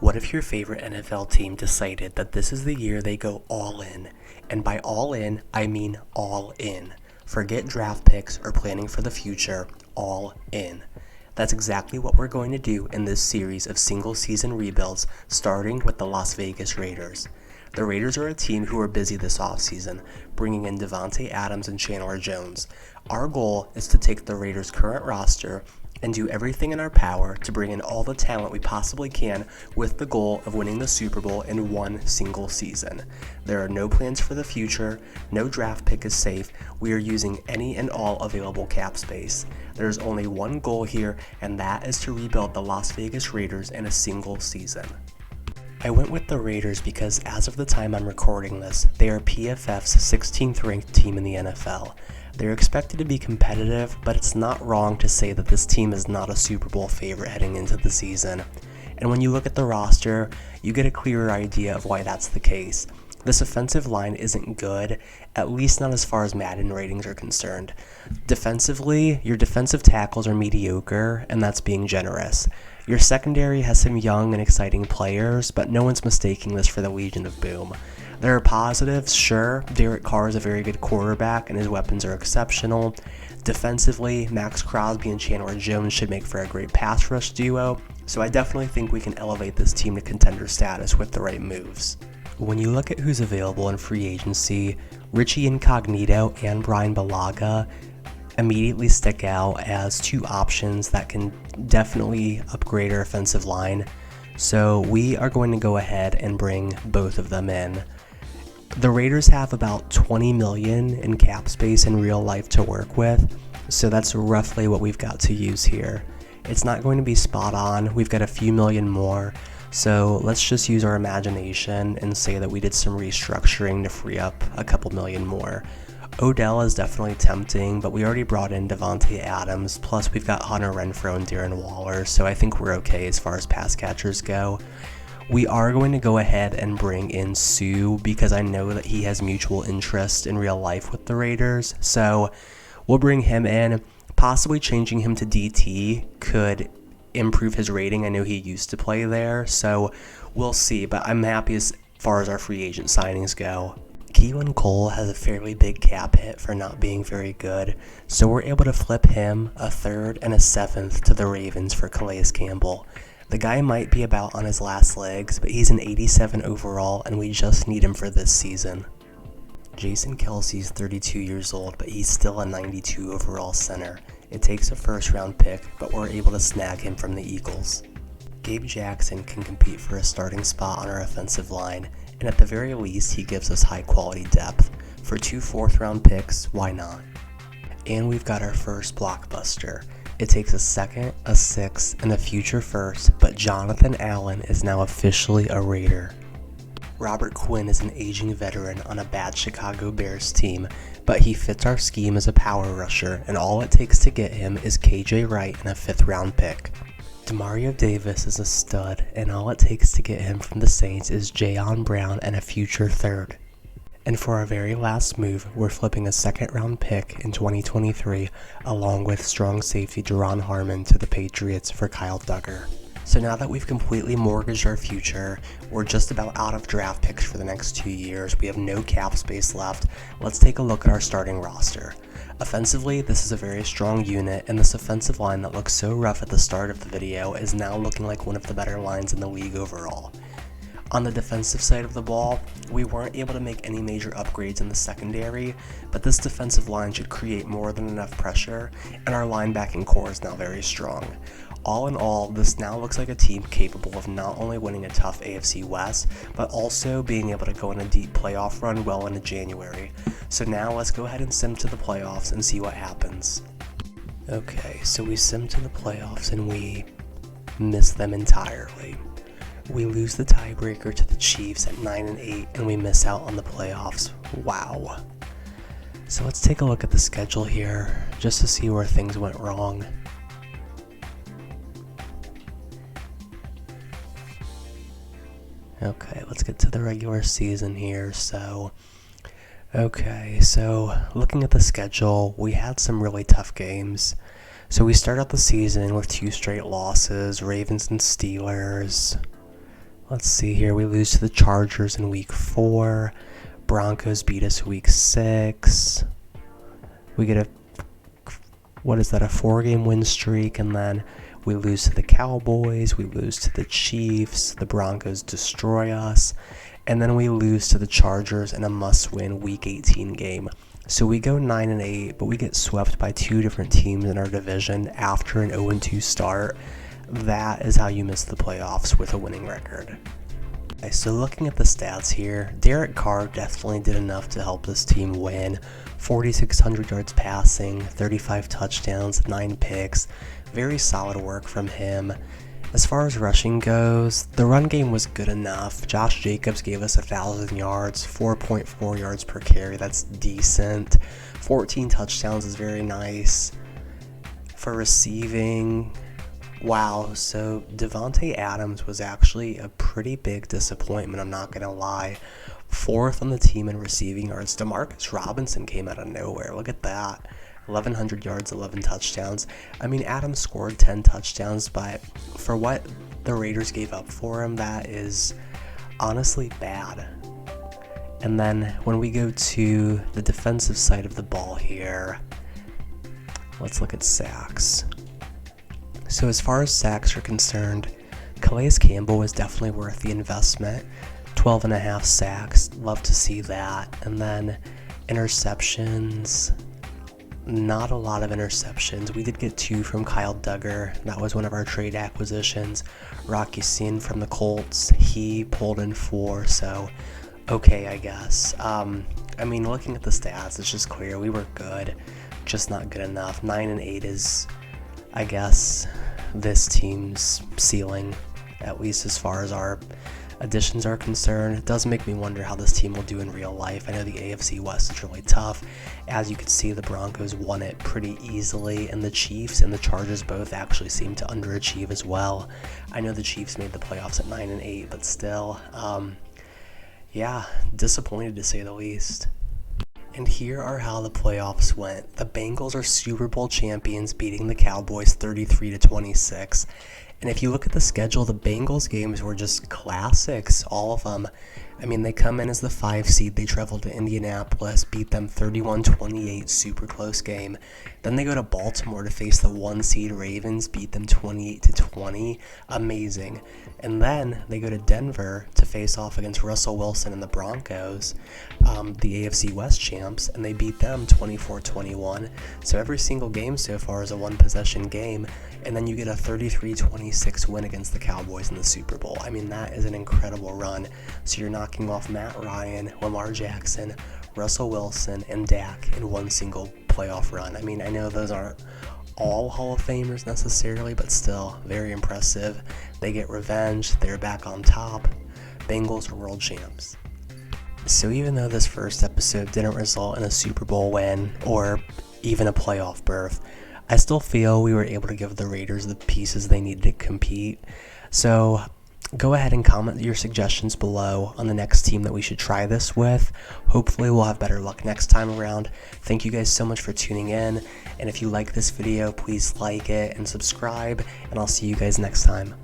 What if your favorite NFL team decided that this is the year they go all in? And by all in, I mean all in. Forget draft picks or planning for the future, all in. That's exactly what we're going to do in this series of single-season rebuilds, starting with the Las Vegas Raiders. The Raiders are a team who are busy this offseason, bringing in Davante Adams and Chandler Jones. Our goal is to take the Raiders' current roster and do everything in our power to bring in all the talent we possibly can with the goal of winning the Super Bowl in one single season. There are no plans for the future, no draft pick is safe, we are using any and all available cap space. There's only one goal here, and that is to rebuild the Las Vegas Raiders in a single season. I went with the Raiders because as of the time I'm recording this, they are PFF's 16th ranked team in the NFL. They're expected to be competitive, but it's not wrong to say that this team is not a Super Bowl favorite heading into the season. And when you look at the roster, you get a clearer idea of why that's the case. This offensive line isn't good, at least not as far as Madden ratings are concerned. Defensively, your defensive tackles are mediocre, and that's being generous. Your secondary has some young and exciting players, but no one's mistaking this for the Legion of Boom. There are positives, sure. Carr is a very good quarterback and his weapons are exceptional. Defensively, Max Crosby and Chandler Jones should make for a great pass rush duo, so I definitely think we can elevate this team to contender status with the right moves. When you look at who's available in free agency, Richie Incognito and Brian Bulaga immediately stick out as two options that can definitely upgrade our offensive line, so we are going to go ahead and bring both of them in. The Raiders have about $20 million in cap space in real life to work with, so that's roughly what we've got to use here. It's not going to be spot on, we've got a few million more, so let's just use our imagination and say that we did some restructuring to free up a couple million more. Odell is definitely tempting, but we already brought in Davante Adams, plus we've got Hunter Renfrow and Darren Waller, so I think we're okay as far as pass catchers go. We are going to go ahead and bring in Sue because I know that he has mutual interest in real life with the Raiders, so we'll bring him in. Possibly changing him to DT could improve his rating. I know he used to play there, so we'll see, but I'm happy as far as our free agent signings go. Keelan Cole has a fairly big cap hit for not being very good, so we're able to flip him a third and a seventh to the Ravens for Calais Campbell. The guy might be about on his last legs, but he's an 87 overall and we just need him for this season. Jason Kelsey's 32 years old, but he's still a 92 overall center. It takes a first round pick, but we're able to snag him from the Eagles. Gabe Jackson can compete for a starting spot on our offensive line, and at the very least he gives us high quality depth. For 2 fourth-round picks, why not? And we've got our first blockbuster. It takes a second, a sixth, and a future first, but Johnathon Allen is now officially a Raider. Robert Quinn is an aging veteran on a bad Chicago Bears team, but he fits our scheme as a power rusher, and all it takes to get him is KJ Wright and a 5th-round pick. Demario Davis is a stud, and all it takes to get him from the Saints is Jayon Brown and a future third. And for our very last move, we're flipping a 2nd-round pick in 2023, along with strong safety Jerron Harmon to the Patriots for Kyle Duggar. So now that we've completely mortgaged our future, we're just about out of draft picks for the next 2 years, we have no cap space left, let's take a look at our starting roster. Offensively, this is a very strong unit, and this offensive line that looked so rough at the start of the video is now looking like one of the better lines in the league overall. On the defensive side of the ball, we weren't able to make any major upgrades in the secondary, but this defensive line should create more than enough pressure, and our linebacking core is now very strong. All in all, this now looks like a team capable of not only winning a tough AFC West, but also being able to go on a deep playoff run well into January. So now let's go ahead and sim to the playoffs and see what happens. Okay, so we sim to the playoffs and we miss them entirely. We lose the tiebreaker to the Chiefs at 9-8 and we miss out on the playoffs. Wow. So let's take a look at the schedule here just to see where things went wrong. Okay, let's get to the regular season here. So looking at the schedule, we had some really tough games. So we start out the season with 2 straight losses, Ravens and Steelers. Let's see here. We lose to the Chargers in week 4. Broncos beat us week 6. We get a 4-game win streak, and then we lose to the Cowboys, we lose to the Chiefs, the Broncos destroy us, and then we lose to the Chargers in a must-win week 18 game. So we go 9-8, but we get swept by 2 different teams in our division after an 0-2 start. That is how you miss the playoffs with a winning record. Okay, so looking at the stats here, Derek Carr definitely did enough to help this team win. 4,600 yards passing, 35 touchdowns, 9 picks. Very solid work from him. As far as rushing goes, the run game was good enough. Josh Jacobs gave us 1,000 yards, 4.4 yards per carry. That's decent. 14 touchdowns is very nice. For receiving, wow, so Devontae Adams was actually a pretty big disappointment, I'm not going to lie. 4th on the team in receiving yards. Demarcus Robinson came out of nowhere. Look at that. 1,100 yards, 11 touchdowns. I mean, Adams scored 10 touchdowns, but for what the Raiders gave up for him, that is honestly bad. And then when we go to the defensive side of the ball here, let's look at sacks. So as far as sacks are concerned, Calais Campbell was definitely worth the investment. 12.5 sacks, love to see that. And then interceptions, not a lot of interceptions. We did get 2 from Kyle Duggar. That was one of our trade acquisitions. Rocky Sin from the Colts, he pulled in 4, so okay, I guess. I mean, looking at the stats, it's just clear we were good, just not good enough. 9-8 is, I guess, this team's ceiling, at least as far as our additions are concerned. It does make me wonder how this team will do in real life. I know the AFC West is really tough. As you can see, the Broncos won it pretty easily, and the Chiefs and the Chargers both actually seem to underachieve as well. I know the Chiefs made the playoffs at 9-8, but still, yeah, disappointed to say the least. And here are how the playoffs went. The Bengals are Super Bowl champions, beating the Cowboys 33-26. And if you look at the schedule, the Bengals games were just classics, all of them. I mean, they come in as the 5 seed, they travel to Indianapolis, beat them 31-28, super close game. Then they go to Baltimore to face the 1 seed Ravens, beat them 28-20, amazing. And then they go to Denver to face off against Russell Wilson and the Broncos, the AFC West champs, and they beat them 24-21. So every single game so far is a 1-possession game, and then you get a 33-26 win against the Cowboys in the Super Bowl. I mean, that is an incredible run. So you're knocking off Matt Ryan, Lamar Jackson, Russell Wilson, and Dak in one single playoff run. I mean, I know those aren't all Hall of Famers necessarily, but still very impressive. They get revenge. They're back on top. Bengals are world champs. So even though this first episode didn't result in a Super Bowl win or even a playoff berth, I still feel we were able to give the Raiders the pieces they needed to compete. So go ahead and comment your suggestions below on the next team that we should try this with. Hopefully we'll have better luck next time around. Thank you guys so much for tuning in. And if you like this video, please like it and subscribe. And I'll see you guys next time.